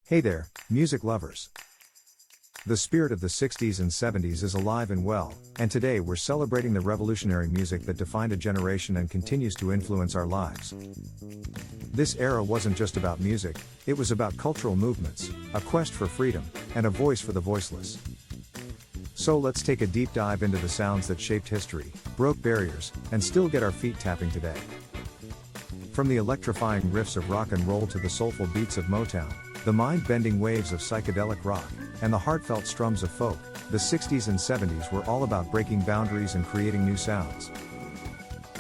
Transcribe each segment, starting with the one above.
Hey there, music lovers. The spirit of the 60s and 70s is alive and well, and today we're celebrating the revolutionary music that defined a generation and continues to influence our lives. This era wasn't just about music, it was about cultural movements, a quest for freedom, and a voice for the voiceless. So let's take a deep dive into the sounds that shaped history, broke barriers, and still get our feet tapping today. From the electrifying riffs of rock and roll to the soulful beats of Motown, the mind-bending waves of psychedelic rock, and the heartfelt strums of folk, the 60s and 70s were all about breaking boundaries and creating new sounds.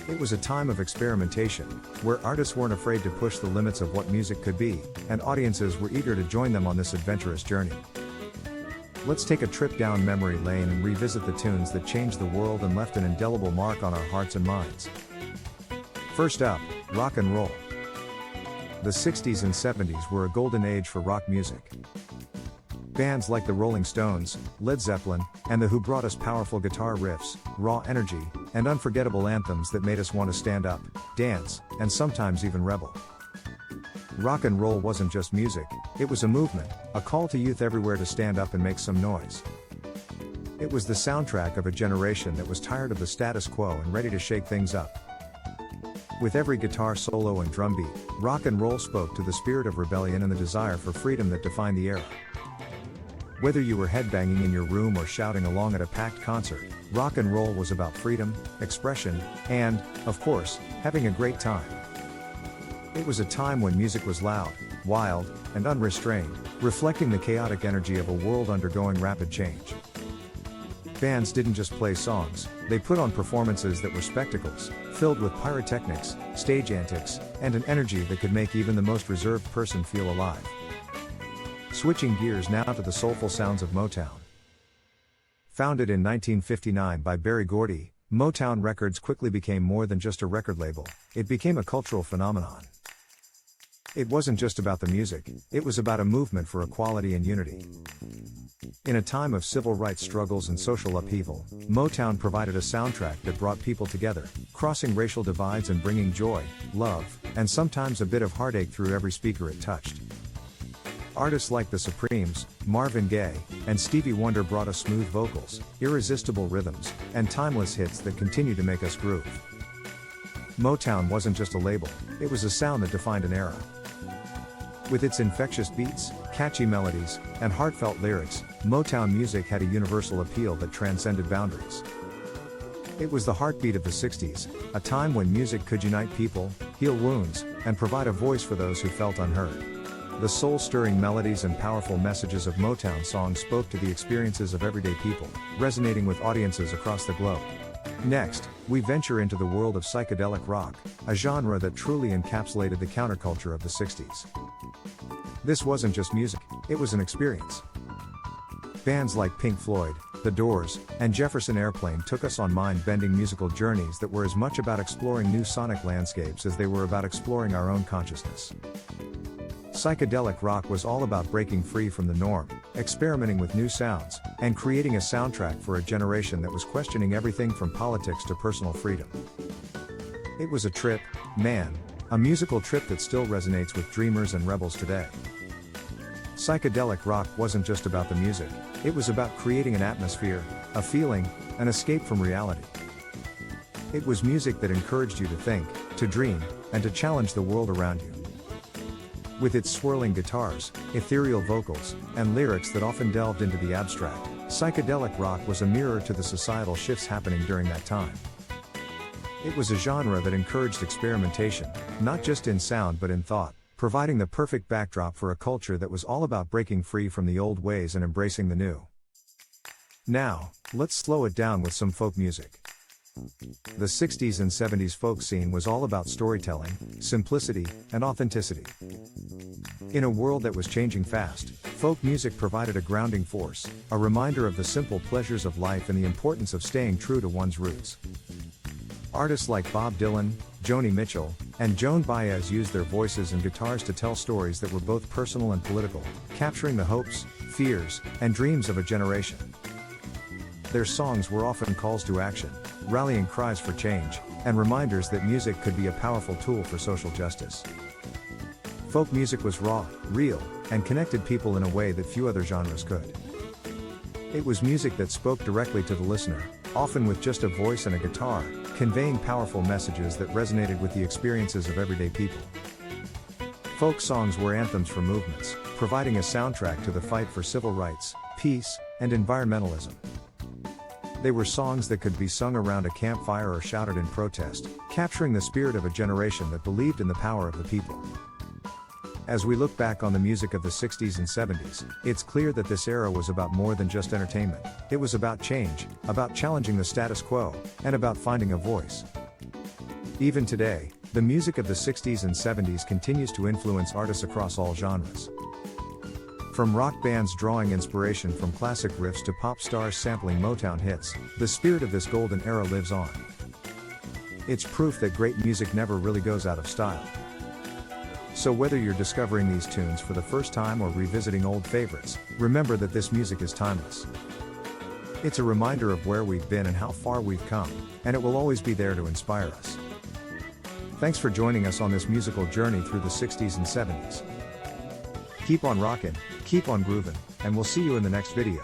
It was a time of experimentation, where artists weren't afraid to push the limits of what music could be, and audiences were eager to join them on this adventurous journey. Let's take a trip down memory lane and revisit the tunes that changed the world and left an indelible mark on our hearts and minds. First up, rock and roll. The 60s and 70s were a golden age for rock music. Bands like the Rolling Stones, Led Zeppelin, and The Who brought us powerful guitar riffs, raw energy, and unforgettable anthems that made us want to stand up, dance, and sometimes even rebel. Rock and roll wasn't just music, it was a movement, a call to youth everywhere to stand up and make some noise. It was the soundtrack of a generation that was tired of the status quo and ready to shake things up. With every guitar solo and drum beat, rock and roll spoke to the spirit of rebellion and the desire for freedom that defined the era. Whether you were headbanging in your room or shouting along at a packed concert, rock and roll was about freedom, expression, and, of course, having a great time. It was a time when music was loud, wild, and unrestrained, reflecting the chaotic energy of a world undergoing rapid change. Bands didn't just play songs, they put on performances that were spectacles, filled with pyrotechnics, stage antics, and an energy that could make even the most reserved person feel alive. Switching gears now to the soulful sounds of Motown. Founded in 1959 by Berry Gordy, Motown Records quickly became more than just a record label, it became a cultural phenomenon. It wasn't just about the music, it was about a movement for equality and unity. In a time of civil rights struggles and social upheaval, Motown provided a soundtrack that brought people together, crossing racial divides and bringing joy, love, and sometimes a bit of heartache through every speaker it touched. Artists like the Supremes, Marvin Gaye, and Stevie Wonder brought us smooth vocals, irresistible rhythms, and timeless hits that continue to make us groove. Motown wasn't just a label, it was a sound that defined an era. With its infectious beats, catchy melodies, and heartfelt lyrics, Motown music had a universal appeal that transcended boundaries. It was the heartbeat of the 60s, a time when music could unite people, heal wounds, and provide a voice for those who felt unheard. The soul-stirring melodies and powerful messages of Motown songs spoke to the experiences of everyday people, resonating with audiences across the globe. Next, we venture into the world of psychedelic rock, a genre that truly encapsulated the counterculture of the 60s. This wasn't just music, it was an experience. Bands like Pink Floyd, The Doors, and Jefferson Airplane took us on mind-bending musical journeys that were as much about exploring new sonic landscapes as they were about exploring our own consciousness. Psychedelic rock was all about breaking free from the norm, experimenting with new sounds, and creating a soundtrack for a generation that was questioning everything from politics to personal freedom. It was a trip, man, a musical trip that still resonates with dreamers and rebels today. Psychedelic rock wasn't just about the music, it was about creating an atmosphere, a feeling, an escape from reality. It was music that encouraged you to think, to dream, and to challenge the world around you. With its swirling guitars, ethereal vocals, and lyrics that often delved into the abstract, psychedelic rock was a mirror to the societal shifts happening during that time. It was a genre that encouraged experimentation, not just in sound but in thought, providing the perfect backdrop for a culture that was all about breaking free from the old ways and embracing the new. Now, let's slow it down with some folk music. The 60s and 70s folk scene was all about storytelling, simplicity, and authenticity. In a world that was changing fast, folk music provided a grounding force, a reminder of the simple pleasures of life and the importance of staying true to one's roots. Artists like Bob Dylan, Joni Mitchell, and Joan Baez used their voices and guitars to tell stories that were both personal and political, capturing the hopes, fears, and dreams of a generation. Their songs were often calls to action, rallying cries for change, and reminders that music could be a powerful tool for social justice. Folk music was raw, real, and connected people in a way that few other genres could. It was music that spoke directly to the listener, often with just a voice and a guitar, conveying powerful messages that resonated with the experiences of everyday people. Folk songs were anthems for movements, providing a soundtrack to the fight for civil rights, peace, and environmentalism. They were songs that could be sung around a campfire or shouted in protest, capturing the spirit of a generation that believed in the power of the people. As we look back on the music of the 60s and 70s, it's clear that this era was about more than just entertainment. It was about change, about challenging the status quo, and about finding a voice. Even today, the music of the 60s and 70s continues to influence artists across all genres. From rock bands drawing inspiration from classic riffs to pop stars sampling Motown hits, the spirit of this golden era lives on. It's proof that great music never really goes out of style. So whether you're discovering these tunes for the first time or revisiting old favorites, remember that this music is timeless. It's a reminder of where we've been and how far we've come, and it will always be there to inspire us. Thanks for joining us on this musical journey through the 60s and 70s. Keep on rockin', keep on groovin', and we'll see you in the next video.